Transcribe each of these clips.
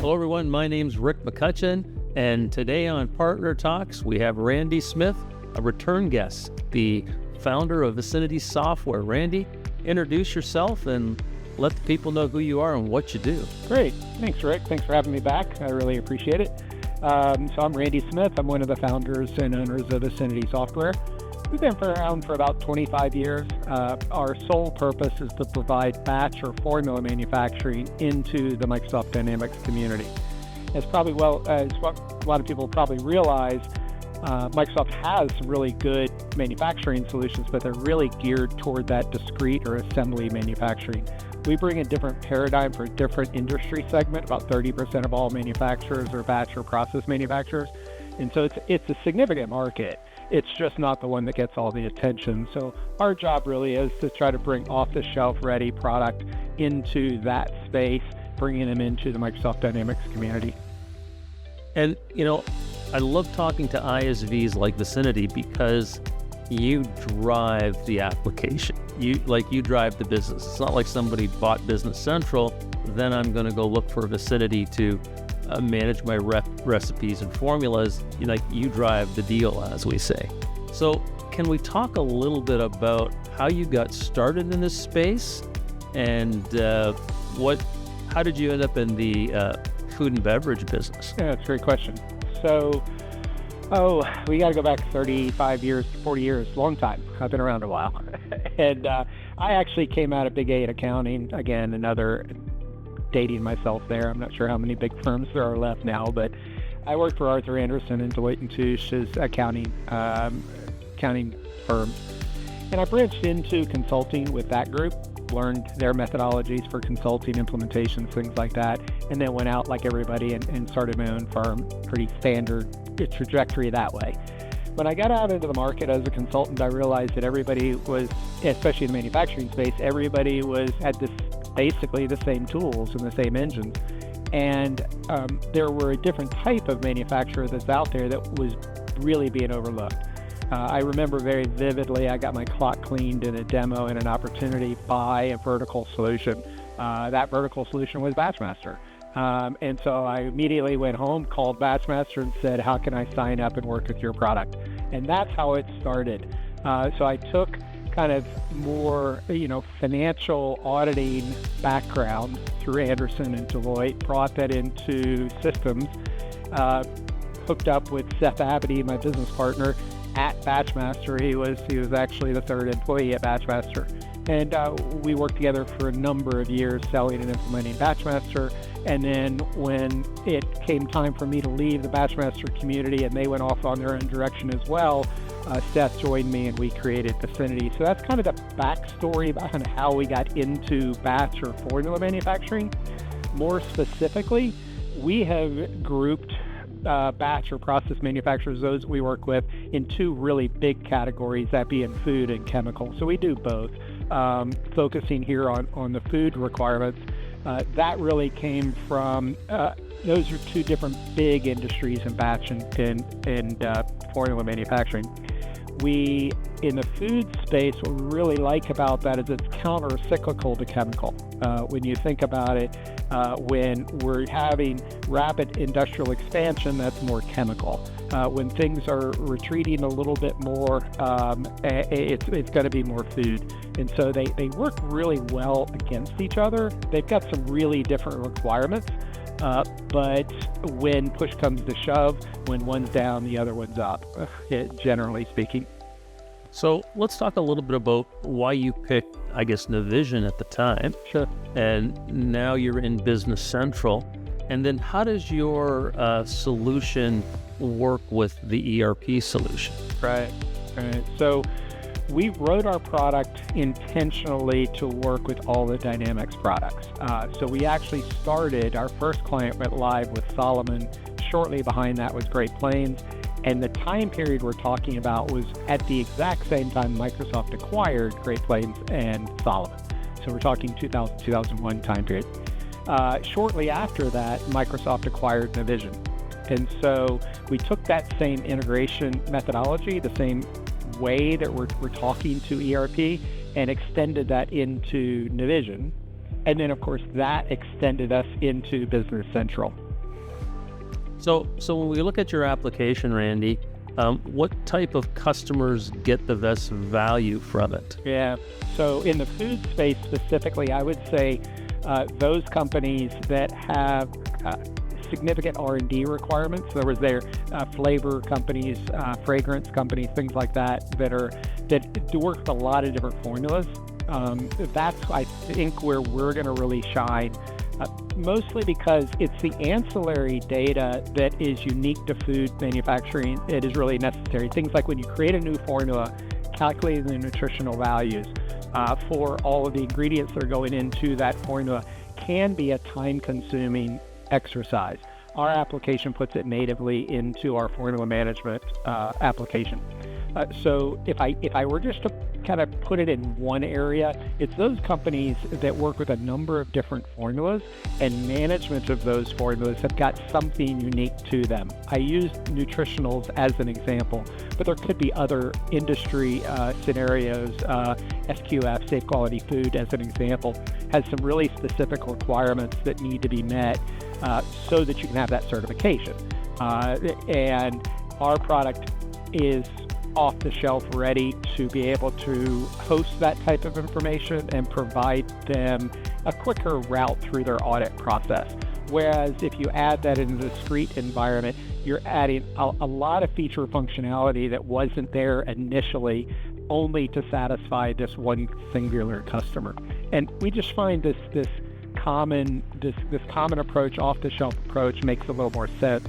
Hello everyone, my name's Rick McCutcheon, and today on Partner Talks, we have Randy Smith, a return guest, the founder of Vicinity Software. Randy, introduce yourself and let the people know who you are and what you do. Great. Thanks, Rick. Thanks for having me back. I really appreciate it. So I'm Randy Smith. I'm one of the founders and owners of Vicinity Software. We've been around for about 25 years. Our sole purpose is to provide batch or formula manufacturing into the Microsoft Dynamics community. As what a lot of people probably realize, Microsoft has some really good manufacturing solutions, but they're really geared toward that discrete or assembly manufacturing. We bring a different paradigm for a different industry segment. About 30% of all manufacturers are batch or process manufacturers. And so it's a significant market. It's just not the one that gets all the attention. So our job really is to try to bring off-the-shelf ready product into that space, bringing them into the Microsoft Dynamics community. And, I love talking to ISVs like Vicinity because you drive the application. You drive the business. It's not like somebody bought Business Central, then I'm going to go look for Vicinity to manage my recipes and formulas. You drive the deal, as we say. So can we talk a little bit about how you got started in this space and how did you end up in the food and beverage business? Yeah, that's a great question. So, we got to go back 35 years, 40 years, long time. I've been around a while. And I actually came out of Big 8 accounting. Again, another dating myself there. I'm not sure how many big firms there are left now, but I worked for Arthur Andersen and Deloitte & Touche's accounting firm. And I branched into consulting with that group, learned their methodologies for consulting, implementations, things like that, and then went out like everybody and started my own firm. Pretty standard trajectory that way. When I got out into the market as a consultant, I realized that everybody was, especially in the manufacturing space, everybody had basically the same tools and the same engines. And there were a different type of manufacturer that's out there that was really being overlooked. I remember very vividly, I got my clock cleaned in a demo and an opportunity by a vertical solution. That vertical solution was Batchmaster. And so I immediately went home, called Batchmaster and said, how can I sign up and work with your product? And that's how it started. So I took kind of more, financial auditing background through Andersen and Deloitte, brought that into systems, hooked up with Seth Abity, my business partner, at Batchmaster. He was actually the third employee at Batchmaster. And we worked together for a number of years selling and implementing Batchmaster. And then when it came time for me to leave the Batchmaster community and they went off on their own direction as well, Seth joined me and we created Vicinity. So that's kind of the backstory about how we got into batch or formula manufacturing. More specifically, we have grouped batch or process manufacturers, those we work with, in two really big categories, that being food and chemical. So we do both. Focusing here on the food requirements, that really came from, those are two different big industries in batch and formula manufacturing. We, in the food space, what we really like about that is it's counter-cyclical to chemical. When you think about it, when we're having rapid industrial expansion, that's more chemical. When things are retreating a little bit more, it's going to be more food. And so they work really well against each other. They've got some really different requirements, but when push comes to shove, when one's down, the other one's up, generally speaking. So let's talk a little bit about why you picked, Navision at the time. Sure. And now you're in Business Central. And then how does your solution work with the ERP solution? Right. So we wrote our product intentionally to work with all the Dynamics products. So we actually started, our first client went live with Solomon. Shortly behind that was Great Plains. And the time period we're talking about was at the exact same time Microsoft acquired Great Plains and Solomon. So we're talking 2000, 2001 time period. Shortly after that, Microsoft acquired Navision. And so we took that same integration methodology, the same way that we're talking to ERP, and extended that into Navision. And then, of course, that extended us into Business Central. So when we look at your application, Randy, what type of customers get the best value from it? Yeah. So in the food space specifically, I would say those companies that have significant R&D requirements. In other words, they're flavor companies, fragrance companies, things like that that do work with a lot of different formulas. That's, I think, where we're going to really shine. Mostly because it's the ancillary data that is unique to food manufacturing. It is really necessary. Things like when you create a new formula, calculating the nutritional values for all of the ingredients that are going into that formula can be a time-consuming exercise. Our application puts it natively into our formula management application. So if I were just to kind of put it in one area, it's those companies that work with a number of different formulas, and management of those formulas have got something unique to them. I used Nutritionals as an example, but there could be other industry scenarios. SQF, Safe Quality Food, as an example, has some really specific requirements that need to be met so that you can have that certification. And our product is off the shelf ready to be able to host that type of information and provide them a quicker route through their audit process. Whereas if you add that in a discrete environment, you're adding a lot of feature functionality that wasn't there initially, only to satisfy this one singular customer. And we just find this common approach, off-the-shelf approach, makes a little more sense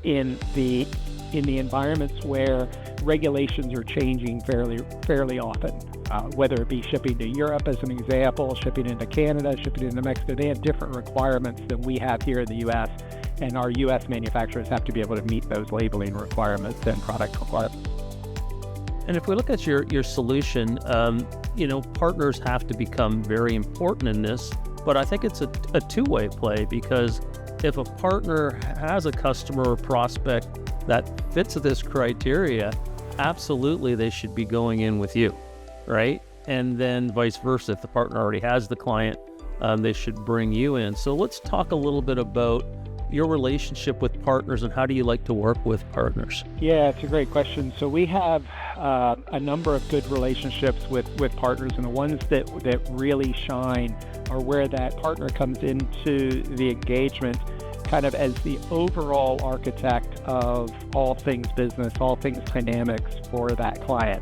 in the environments where regulations are changing fairly often, whether it be shipping to Europe as an example, shipping into Canada, shipping into Mexico. They have different requirements than we have here in the U.S., and our U.S. manufacturers have to be able to meet those labeling requirements and product requirements. And if we look at your solution, partners have to become very important in this, but I think it's a two-way play, because if a partner has a customer or prospect that fits this criteria, absolutely they should be going in with you, right? And then vice versa, if the partner already has the client, they should bring you in. So let's talk a little bit about your relationship with partners and how do you like to work with partners? Yeah, it's a great question. So we have a number of good relationships with partners, and the ones that really shine are where that partner comes into the engagement kind of as the overall architect of all things business, all things dynamics for that client.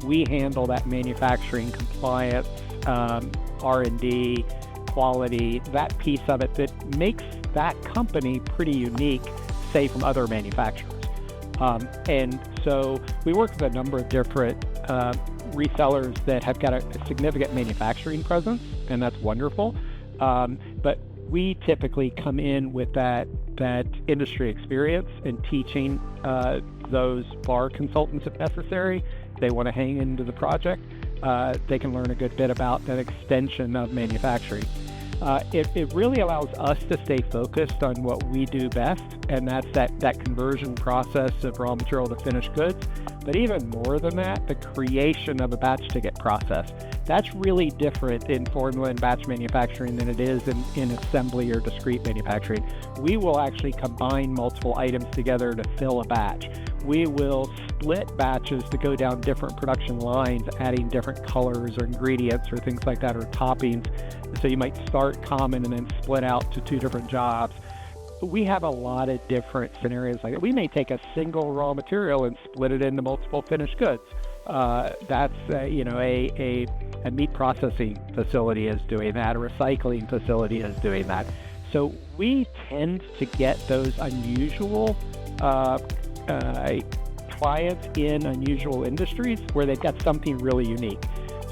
We handle that manufacturing, compliance, R&D, quality, that piece of it that makes that company pretty unique, say, from other manufacturers. And so we work with a number of different resellers that have got a significant manufacturing presence, and that's wonderful. But we typically come in with that industry experience and teaching those VAR consultants if necessary. They want to hang into the project. They can learn a good bit about that extension of manufacturing. It really allows us to stay focused on what we do best, and that's that conversion process of raw material to finished goods. But even more than that, the creation of a batch ticket process. That's really different in formula and batch manufacturing than it is in assembly or discrete manufacturing. We will actually combine multiple items together to fill a batch. We will split batches to go down different production lines, adding different colors or ingredients or things like that, or toppings. So you might start common and then split out to two different jobs. We have a lot of different scenarios like that. We may take a single raw material and split it into multiple finished goods. That's a meat processing facility is doing that. A recycling facility is doing that. So we tend to get those unusual clients in unusual industries where they've got something really unique.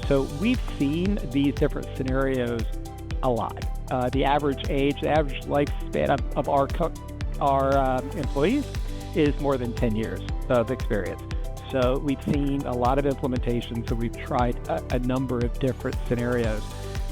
So we've seen these different scenarios a lot. The average lifespan of our employees is more than 10 years of experience. So we've seen a lot of implementations, and we've tried a number of different scenarios.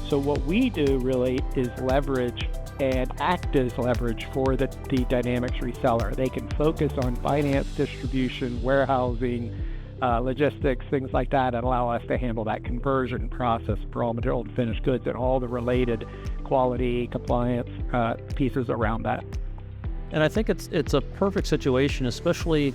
So what we do really is leverage and act as leverage for the Dynamics reseller. They can focus on finance, distribution, warehousing, logistics, things like that, and allow us to handle that conversion process for raw material and finished goods and all the related quality, compliance pieces around that. And I think it's a perfect situation, especially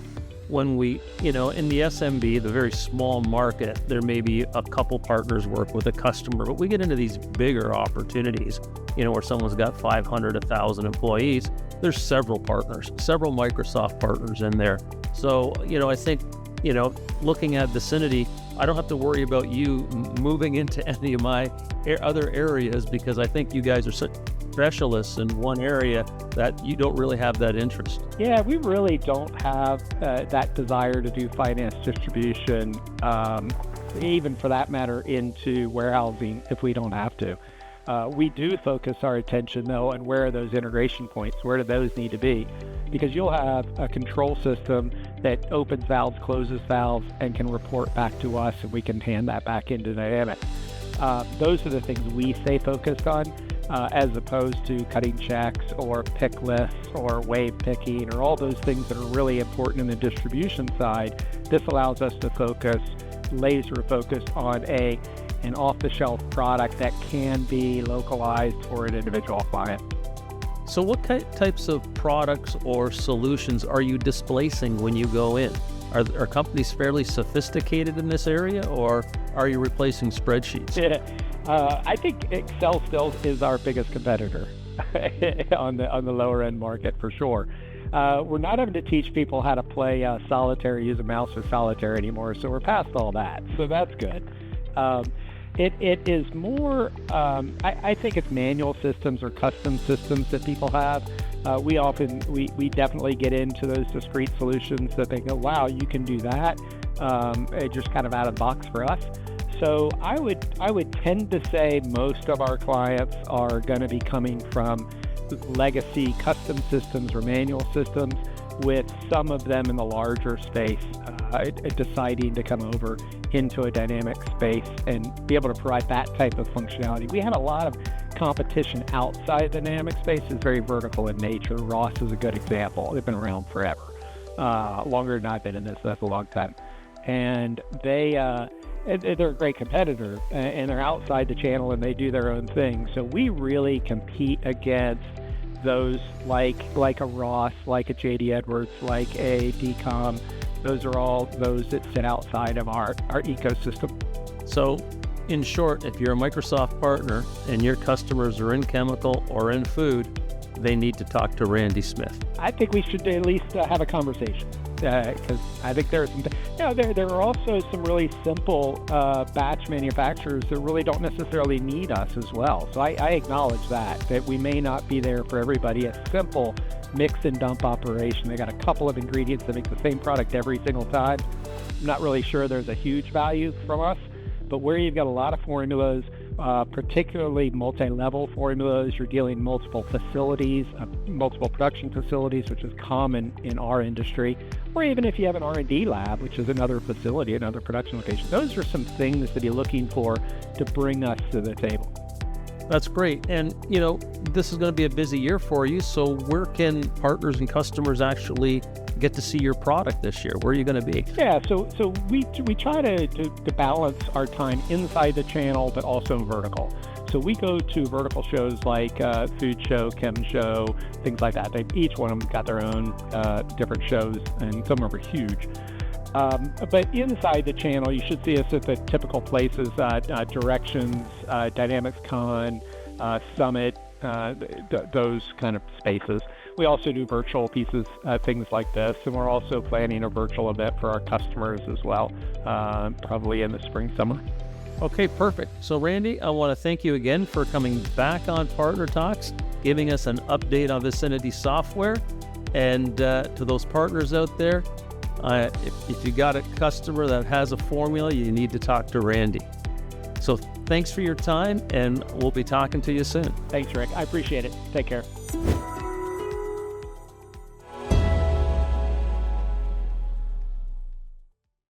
when we, in the SMB, the very small market, there may be a couple partners work with a customer, but we get into these bigger opportunities, where someone's got 500, 1,000 employees. There's several partners, several Microsoft partners in there. So, I think, looking at Vicinity, I don't have to worry about you moving into any of my other areas, because I think you guys are such specialists in one area that you don't really have that interest. Yeah, we really don't have that desire to do finance distribution, even for that matter into warehousing if we don't have to. We do focus our attention though on where are those integration points, where do those need to be? Because you'll have a control system that opens valves, closes valves, and can report back to us, and we can hand that back into Dynamics. Those are the things we stay focused on, as opposed to cutting checks or pick lists or wave picking or all those things that are really important in the distribution side. This allows us to focus, laser focused on an off-the-shelf product that can be localized for an individual client. So what types of products or solutions are you displacing when you go in? Are companies fairly sophisticated in this area, or are you replacing spreadsheets? Yeah. I think Excel still is our biggest competitor on the lower end market for sure. We're not having to teach people how to play solitaire, use a mouse with solitaire anymore, so we're past all that. So that's good. It is more, I think it's manual systems or custom systems that people have. We definitely get into those discrete solutions that they go, wow, you can do that. Just kind of out of the box for us. So I would tend to say most of our clients are going to be coming from legacy custom systems or manual systems, with some of them in the larger space deciding to come over into a dynamic space and be able to provide that type of functionality. We have a lot of competition outside the dynamic space. Is very vertical in nature. Ross is a good example. They've been around forever, longer than I've been in this. So that's a long time, and they're a great competitor, and they're outside the channel and they do their own thing. So we really compete against those like a Ross, like a JD Edwards, like a DCOM. Those are all those that sit outside of our ecosystem. So in short, if you're a Microsoft partner and your customers are in chemical or in food, they need to talk to Randy Smith. I think we should at least have a conversation, because I think there are some, there are also some really simple batch manufacturers that really don't necessarily need us as well. So I acknowledge that we may not be there for everybody. A simple mix and dump operation, they got a couple of ingredients that make the same product every single time. I'm not really sure there's a huge value from us, but where you've got a lot of formulas, particularly multi-level formulas, you're dealing multiple facilities, multiple production facilities, which is common in our industry, or even if you have an R&D lab, which is another facility, another production location. Those are some things that you're looking for to bring us to the table. That's great. And, this is going to be a busy year for you. So where can partners and customers actually get to see your product this year? Where are you going to be? Yeah, so we try to balance our time inside the channel, but also vertical. So we go to vertical shows like Food Show, Chem Show, things like that. Each one of them got their own different shows, and some of them are huge. But inside the channel, you should see us at the typical places, Directions, Dynamics Con, Summit, those kind of spaces. We also do virtual pieces, things like this, and we're also planning a virtual event for our customers as well, probably in the spring, summer. Okay, perfect. So Randy, I want to thank you again for coming back on Partner Talks, giving us an update on Vicinity Software, and to those partners out there, if you got a customer that has a formula, you need to talk to Randy. So thanks for your time, and we'll be talking to you soon. Thanks, Rick. I appreciate it. Take care.